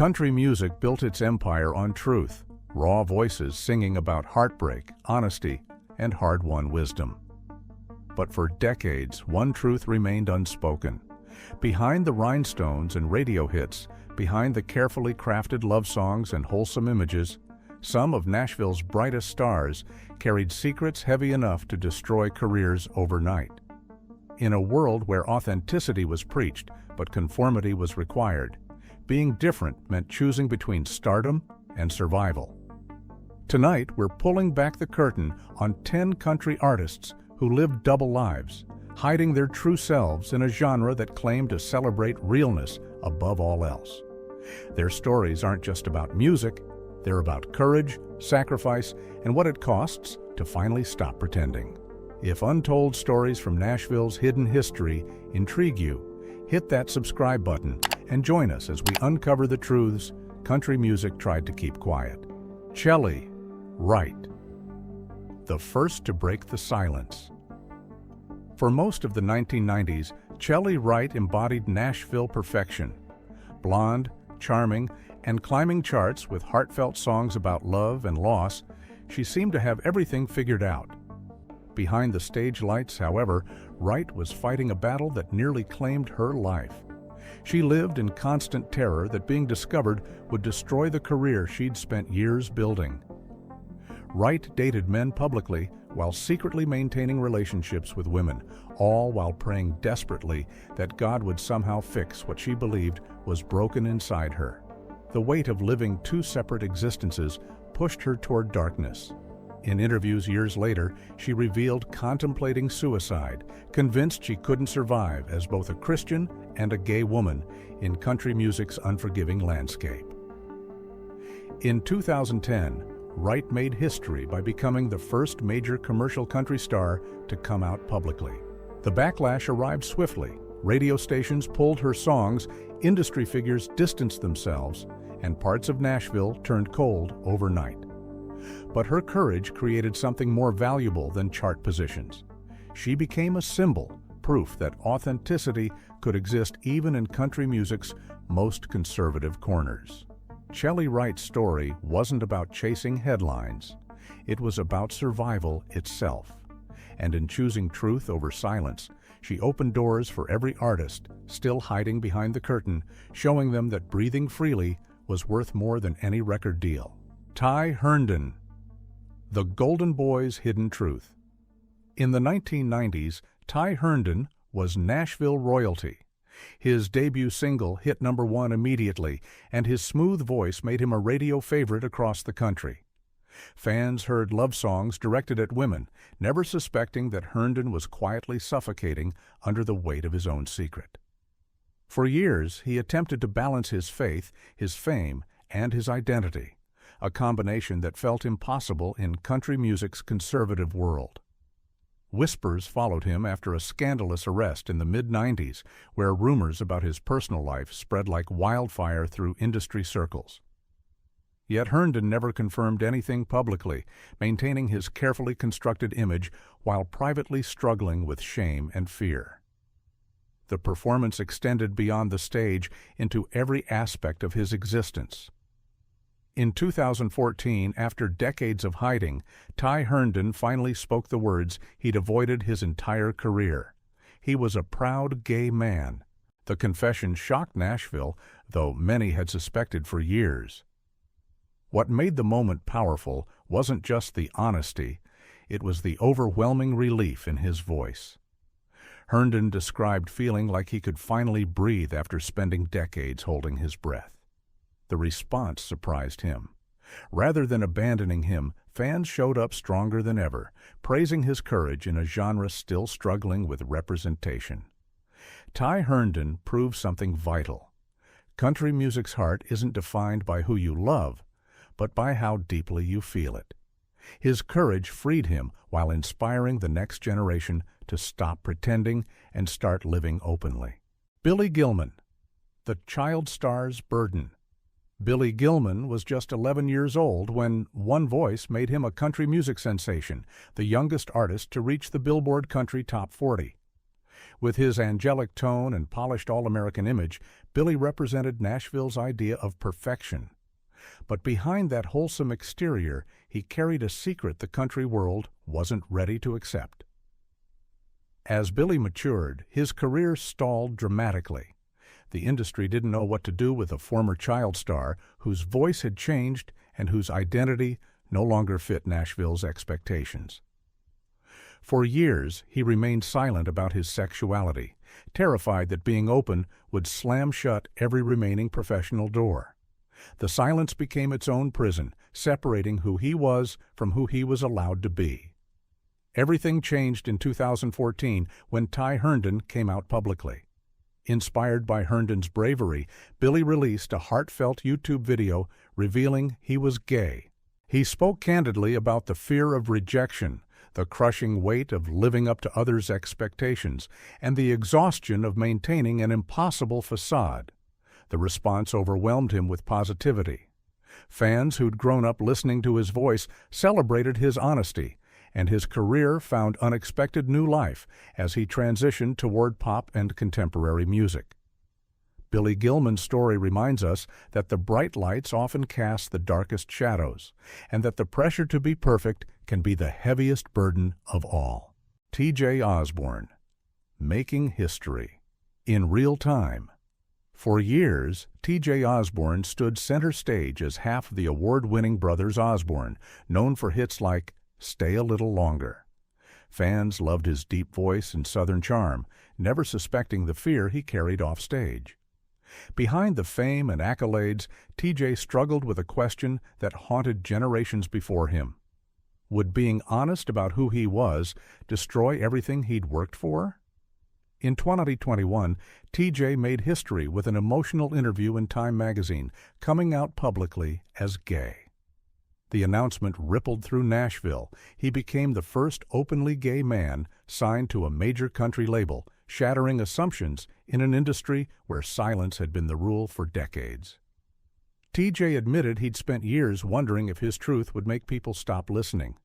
Country music built its empire on truth, raw voices singing about heartbreak, honesty, and hard-won wisdom. But for decades, one truth remained unspoken. Behind the rhinestones and radio hits, behind the carefully crafted love songs and wholesome images, some of Nashville's brightest stars carried secrets heavy enough to destroy careers overnight. In a world where authenticity was preached, but conformity was required, being different meant choosing between stardom and survival. Tonight, we're pulling back the curtain on 10 country artists who lived double lives, hiding their true selves in a genre that claimed to celebrate realness above all else. Their stories aren't just about music, they're about courage, sacrifice, and what it costs to finally stop pretending. If untold stories from Nashville's hidden history intrigue you, hit that subscribe button and join us as we uncover the truths country music tried to keep quiet. Wright, the first to break the silence. For most of the 1990s, Wright embodied Nashville perfection. Blonde, charming, and climbing charts with heartfelt songs about love and loss, she seemed to have everything figured out. Behind the stage lights, however, Wright was fighting a battle that nearly claimed her life. She lived in constant terror that being discovered would destroy the career she'd spent years building. Wright dated men publicly while secretly maintaining relationships with women, all while praying desperately that God would somehow fix what she believed was broken inside her. The weight of living two separate existences pushed her toward darkness. In interviews years later, she revealed contemplating suicide, convinced she couldn't survive as both a Christian and a gay woman in country music's unforgiving landscape. In 2010, Wright made history by becoming the first major commercial country star to come out publicly. The backlash arrived swiftly. Radio stations pulled her songs, industry figures distanced themselves, and parts of Nashville turned cold overnight. But her courage created something more valuable than chart positions. She became a symbol, proof that authenticity could exist even in country music's most conservative corners. Wright's story wasn't about chasing headlines. It was about survival itself. And in choosing truth over silence, she opened doors for every artist still hiding behind the curtain, showing them that breathing freely was worth more than any record deal. Herndon, the Golden Boy's hidden truth. In the 1990s, Herndon was Nashville royalty. His debut single hit #1 immediately, and his smooth voice made him a radio favorite across the country. Fans heard love songs directed at women, never suspecting that Herndon was quietly suffocating under the weight of his own secret. For years, he attempted to balance his faith, his fame, and his identity, a combination that felt impossible in country music's conservative world. Whispers followed him after a scandalous arrest in the mid-90s, where rumors about his personal life spread like wildfire through industry circles. Yet Herndon never confirmed anything publicly, maintaining his carefully constructed image while privately struggling with shame and fear. The performance extended beyond the stage into every aspect of his existence. In 2014, after decades of hiding, Herndon finally spoke the words he'd avoided his entire career. He was a proud gay man. The confession shocked Nashville, though many had suspected for years. What made the moment powerful wasn't just the honesty, it was the overwhelming relief in his voice. Herndon described feeling like he could finally breathe after spending decades holding his breath. The response surprised him. Rather than abandoning him, fans showed up stronger than ever, praising his courage in a genre still struggling with representation. Herndon proved something vital. Country music's heart isn't defined by who you love, but by how deeply you feel it. His courage freed him while inspiring the next generation to stop pretending and start living openly. Billy Gilman, the child star's burden. Billy Gilman was just 11 years old when One Voice made him a country music sensation, the youngest artist to reach the Billboard Country Top 40. With his angelic tone and polished all-American image, Billy represented Nashville's idea of perfection. But behind that wholesome exterior, he carried a secret the country world wasn't ready to accept. As Billy matured, his career stalled dramatically. The industry didn't know what to do with a former child star whose voice had changed and whose identity no longer fit Nashville's expectations. For years, he remained silent about his sexuality, terrified that being open would slam shut every remaining professional door. The silence became its own prison, separating who he was from who he was allowed to be. Everything changed in 2014 when Ty Herndon came out publicly. Inspired by Herndon's bravery, Billy released a heartfelt YouTube video revealing he was gay. He spoke candidly about the fear of rejection, the crushing weight of living up to others' expectations, and the exhaustion of maintaining an impossible facade. The response overwhelmed him with positivity. Fans who'd grown up listening to his voice celebrated his honesty, and his career found unexpected new life as he transitioned toward pop and contemporary music. Billy Gilman's story reminds us that the bright lights often cast the darkest shadows, and that the pressure to be perfect can be the heaviest burden of all. T.J. Osborne, making history in real time. For years, T.J. Osborne stood center stage as half of the award-winning brothers Osborne, known for hits like Stay a Little Longer. Fans loved his deep voice and southern charm, never suspecting the fear he carried off stage. Behind the fame and accolades, T.J. struggled with a question that haunted generations before him. Would being honest about who he was destroy everything he'd worked for? In 2021, T.J. made history with an emotional interview in Time magazine, coming out publicly as gay. The announcement rippled through Nashville. He became the first openly gay man signed to a major country label, shattering assumptions in an industry where silence had been the rule for decades. T.J. admitted he'd spent years wondering if his truth would make people stop listening.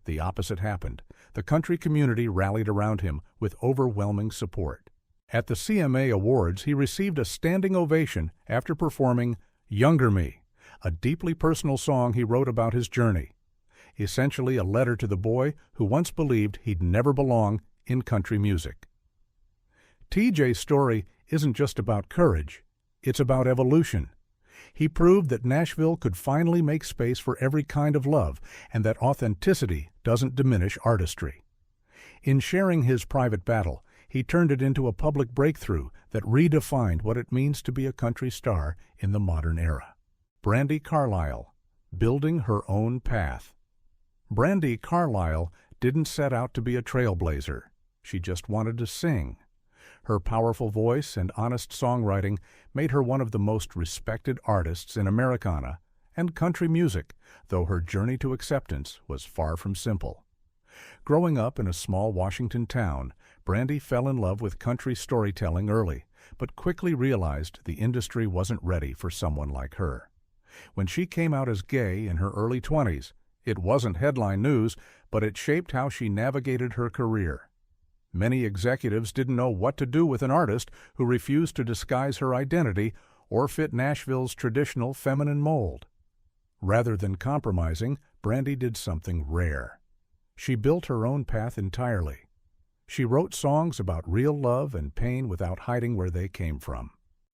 The opposite happened. The country community rallied around him with overwhelming support. At the CMA Awards, he received a standing ovation after performing Younger Me, a deeply personal song he wrote about his journey, essentially a letter to the boy who once believed he'd never belong in country music. T.J.'s story isn't just about courage, it's about evolution. He proved that Nashville could finally make space for every kind of love, and that authenticity doesn't diminish artistry. In sharing his private battle, he turned it into a public breakthrough that redefined what it means to be a country star in the modern era. Brandi Carlile, building her own path. Brandi Carlile didn't set out to be a trailblazer. She just wanted to sing. Her powerful voice and honest songwriting made her one of the most respected artists in Americana and country music, though her journey to acceptance was far from simple. Growing up in a small Washington town, Brandi fell in love with country storytelling early, but quickly realized the industry wasn't ready for someone like her. When she came out as gay in her early 20s, it wasn't headline news, but it shaped how she navigated her career. Many executives didn't know what to do with an artist who refused to disguise her identity or fit Nashville's traditional feminine mold. Rather than compromising, Brandi did something rare. She built her own path entirely. She wrote songs about real love and pain without hiding where they came from.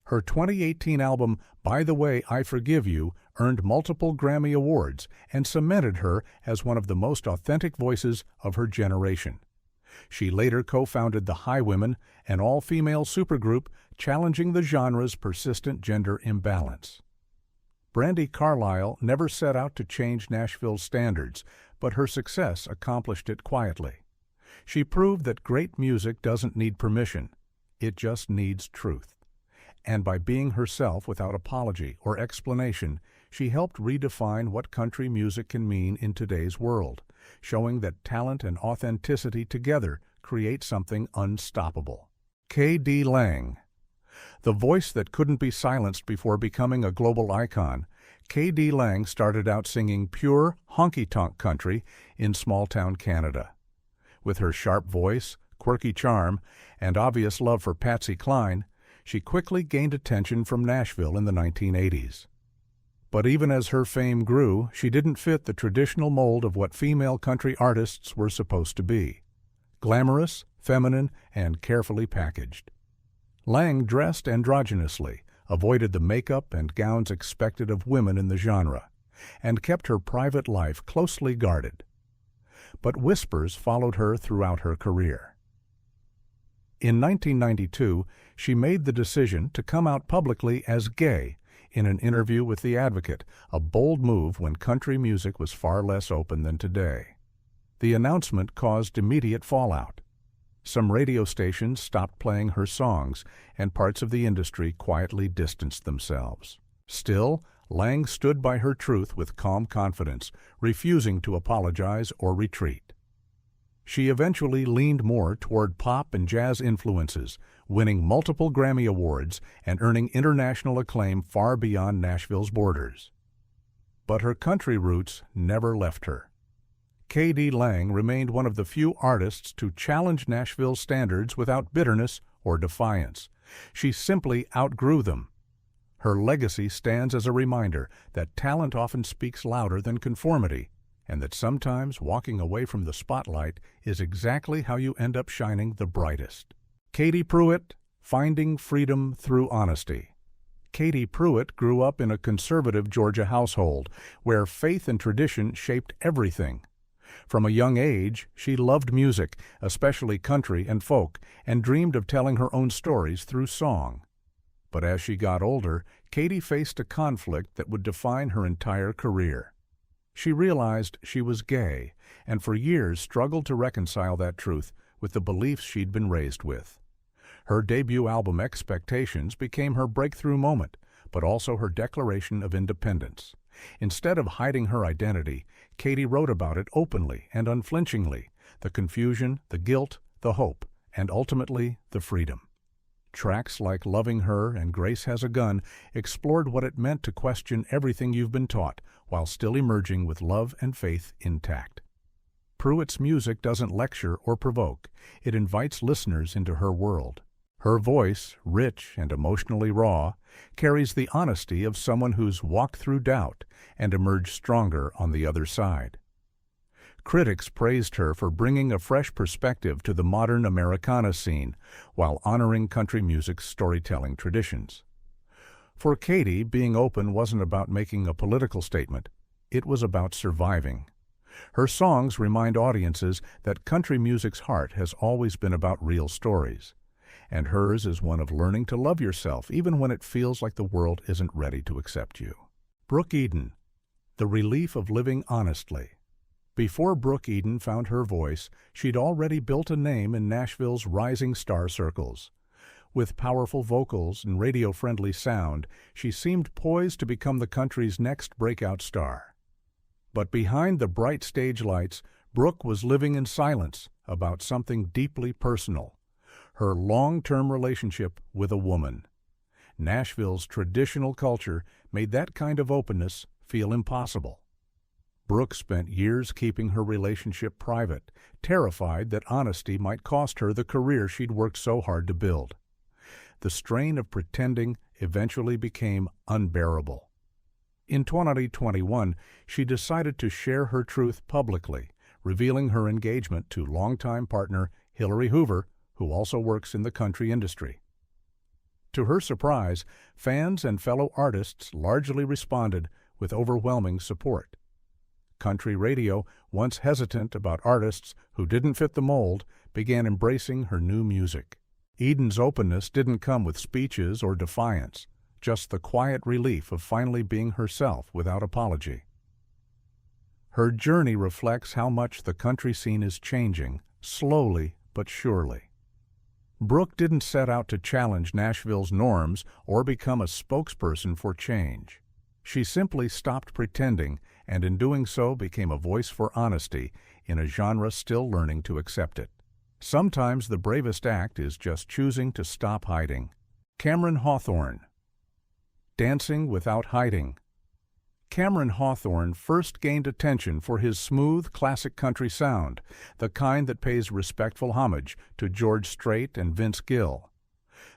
Her 2018 album, By the Way, I Forgive You, earned multiple Grammy Awards and cemented her as one of the most authentic voices of her generation. She later co-founded the Highwomen, an all-female supergroup challenging the genre's persistent gender imbalance. Brandi Carlile never set out to change Nashville's standards, but her success accomplished it quietly. She proved that great music doesn't need permission, it just needs truth. And by being herself without apology or explanation, she helped redefine what country music can mean in today's world, showing that talent and authenticity together create something unstoppable. K.D. Lang. The voice that couldn't be silenced before becoming a global icon, K.D. Lang started out singing pure honky-tonk country in small-town Canada. With her sharp voice, quirky charm, and obvious love for Patsy Cline, she quickly gained attention from Nashville in the 1980s. But even as her fame grew, she didn't fit the traditional mold of what female country artists were supposed to be: glamorous, feminine, and carefully packaged. Lang dressed androgynously, avoided the makeup and gowns expected of women in the genre, and kept her private life closely guarded. But whispers followed her throughout her career. In 1992, she made the decision to come out publicly as gay in an interview with The Advocate, a bold move when country music was far less open than today. The announcement caused immediate fallout. Some radio stations stopped playing her songs, and parts of the industry quietly distanced themselves. Still, Lang stood by her truth with calm confidence, refusing to apologize or retreat. She eventually leaned more toward pop and jazz influences, winning multiple Grammy Awards and earning international acclaim far beyond Nashville's borders. But her country roots never left her. K.D. Lang remained one of the few artists to challenge Nashville's standards without bitterness or defiance. She simply outgrew them. Her legacy stands as a reminder that talent often speaks louder than conformity, and that sometimes walking away from the spotlight is exactly how you end up shining the brightest. Katie Pruitt, Finding Freedom Through Honesty. Katie Pruitt grew up in a conservative Georgia household where faith and tradition shaped everything. From a young age, she loved music, especially country and folk, and dreamed of telling her own stories through song. But as she got older, Katie faced a conflict that would define her entire career. She realized she was gay, and for years struggled to reconcile that truth with the beliefs she'd been raised with. Her debut album Expectations became her breakthrough moment, but also her declaration of independence. Instead of hiding her identity, Katie wrote about it openly and unflinchingly: the confusion, the guilt, the hope, and ultimately the freedom. Tracks like Loving Her and Grace Has a Gun explored what it meant to question everything you've been taught while still emerging with love and faith intact. Pruitt's music doesn't lecture or provoke. It invites listeners into her world. Her voice, rich and emotionally raw, carries the honesty of someone who's walked through doubt and emerged stronger on the other side. Critics praised her for bringing a fresh perspective to the modern Americana scene while honoring country music's storytelling traditions. For Katie, being open wasn't about making a political statement. It was about surviving. Her songs remind audiences that country music's heart has always been about real stories, and hers is one of learning to love yourself even when it feels like the world isn't ready to accept you. Brooke Eden, The Relief of Living Honestly. Before Brooke Eden found her voice, she'd already built a name in Nashville's rising star circles. With powerful vocals and radio-friendly sound, she seemed poised to become the country's next breakout star. But behind the bright stage lights, Brooke was living in silence about something deeply personal: her long-term relationship with a woman. Nashville's traditional culture made that kind of openness feel impossible. Brooke spent years keeping her relationship private, terrified that honesty might cost her the career she'd worked so hard to build. The strain of pretending eventually became unbearable. In 2021, she decided to share her truth publicly, revealing her engagement to longtime partner Hillary Hoover, who also works in the country industry. To her surprise, fans and fellow artists largely responded with overwhelming support. Country radio, once hesitant about artists who didn't fit the mold, began embracing her new music. Eden's openness didn't come with speeches or defiance, just the quiet relief of finally being herself without apology. Her journey reflects how much the country scene is changing, slowly but surely. Brooke didn't set out to challenge Nashville's norms or become a spokesperson for change. She simply stopped pretending, and in doing so became a voice for honesty in a genre still learning to accept it. Sometimes the bravest act is just choosing to stop hiding. Hawthorn, Dancing Without Hiding. Cameron Hawthorn first gained attention for his smooth, classic country sound, the kind that pays respectful homage to George Strait and Vince Gill.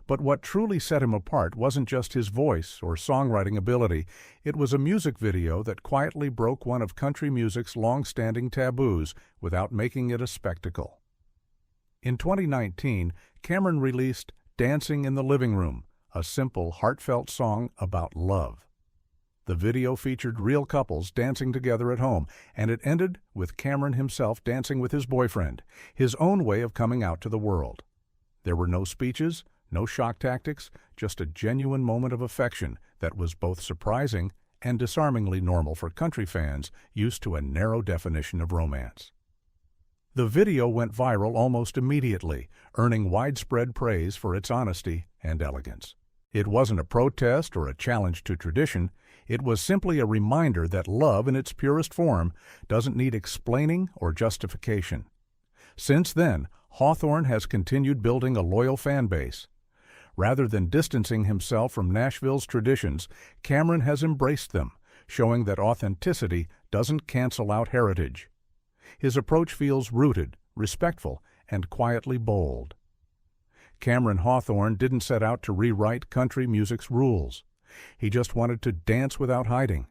But what truly set him apart wasn't just his voice or songwriting ability. It was a music video that quietly broke one of country music's long-standing taboos without making it a spectacle. In 2019, Cameron released Dancing in the Living Room, a simple, heartfelt song about love. The video featured real couples dancing together at home, and it ended with Cameron himself dancing with his boyfriend, his own way of coming out to the world. There were no speeches, no shock tactics, just a genuine moment of affection that was both surprising and disarmingly normal for country fans used to a narrow definition of romance. The video went viral almost immediately, earning widespread praise for its honesty and elegance. It wasn't a protest or a challenge to tradition. It was simply a reminder that love in its purest form doesn't need explaining or justification. Since then, Hawthorn has continued building a loyal fan base. Rather than distancing himself from Nashville's traditions, Cameron has embraced them, showing that authenticity doesn't cancel out heritage. His approach feels rooted, respectful, and quietly bold. Cameron Hawthorn didn't set out to rewrite country music's rules. He just wanted to dance without hiding.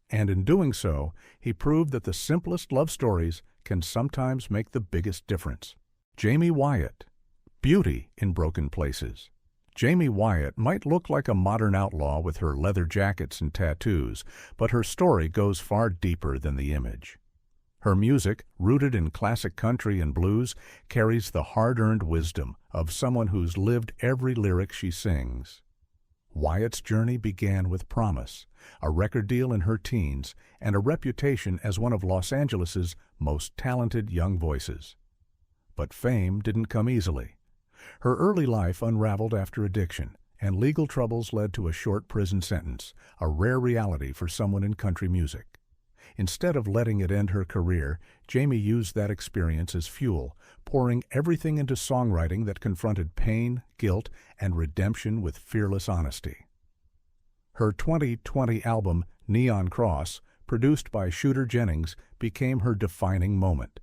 And in doing so, he proved that the simplest love stories can sometimes make the biggest difference. Jamie Wyatt, Beauty in Broken Places. Jamie Wyatt might look like a modern outlaw with her leather jackets and tattoos, but her story goes far deeper than the image. Her music, rooted in classic country and blues, carries the hard-earned wisdom of someone who's lived every lyric she sings. Wyatt's journey began with promise, a record deal in her teens, and a reputation as one of Los Angeles's most talented young voices. But fame didn't come easily. Her early life unraveled after addiction, and legal troubles led to a short prison sentence, a rare reality for someone in country music. Instead of letting it end her career, Jamie used that experience as fuel, pouring everything into songwriting that confronted pain, guilt, and redemption with fearless honesty. Her 2020 album, Neon Cross, produced by Shooter Jennings, became her defining moment.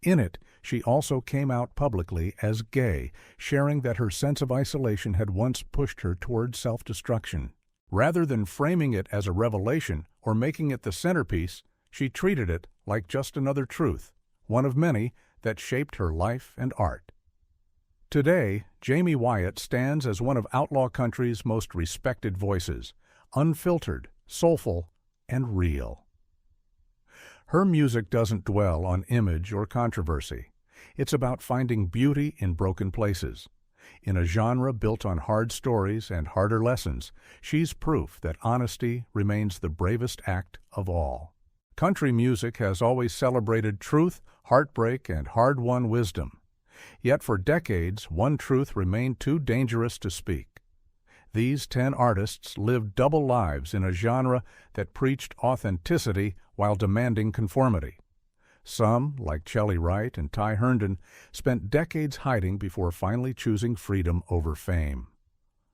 In it, she also came out publicly as gay, sharing that her sense of isolation had once pushed her toward self-destruction. Rather than framing it as a revelation or making it the centerpiece, she treated it like just another truth, one of many that shaped her life and art. Today, Jamie Wyatt stands as one of outlaw country's most respected voices, unfiltered, soulful, and real. Her music doesn't dwell on image or controversy. It's about finding beauty in broken places. In a genre built on hard stories and harder lessons, she's proof that honesty remains the bravest act of all. Country music has always celebrated truth, heartbreak, and hard-won wisdom. Yet for decades, one truth remained too dangerous to speak. These 10 artists lived double lives in a genre that preached authenticity while demanding conformity. Some, like Wright and Herndon, spent decades hiding before finally choosing freedom over fame.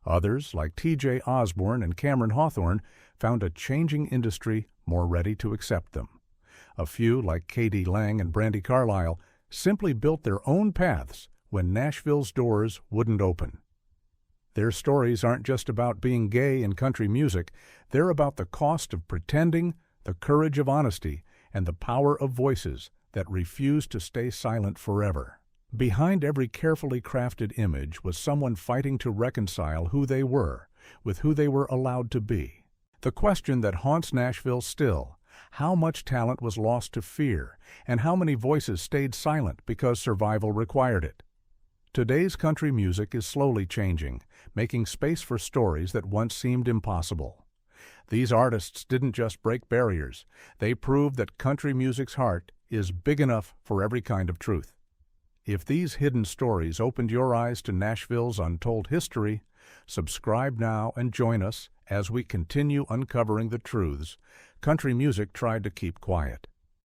Others, like T.J. Osborne and Cameron Hawthorn, found a changing industry more ready to accept them. A few, like K.D. Lang and Brandi Carlile, simply built their own paths when Nashville's doors wouldn't open. Their stories aren't just about being gay in country music, they're about the cost of pretending, the courage of honesty, and the power of voices that refuse to stay silent forever. Behind every carefully crafted image was someone fighting to reconcile who they were with who they were allowed to be. The question that haunts Nashville still: how much talent was lost to fear, and how many voices stayed silent because survival required it? Today's country music is slowly changing, making space for stories that once seemed impossible. These artists didn't just break barriers, they proved that country music's heart is big enough for every kind of truth. If these hidden stories opened your eyes to Nashville's untold history, subscribe now and join us as we continue uncovering the truths country music tried to keep quiet.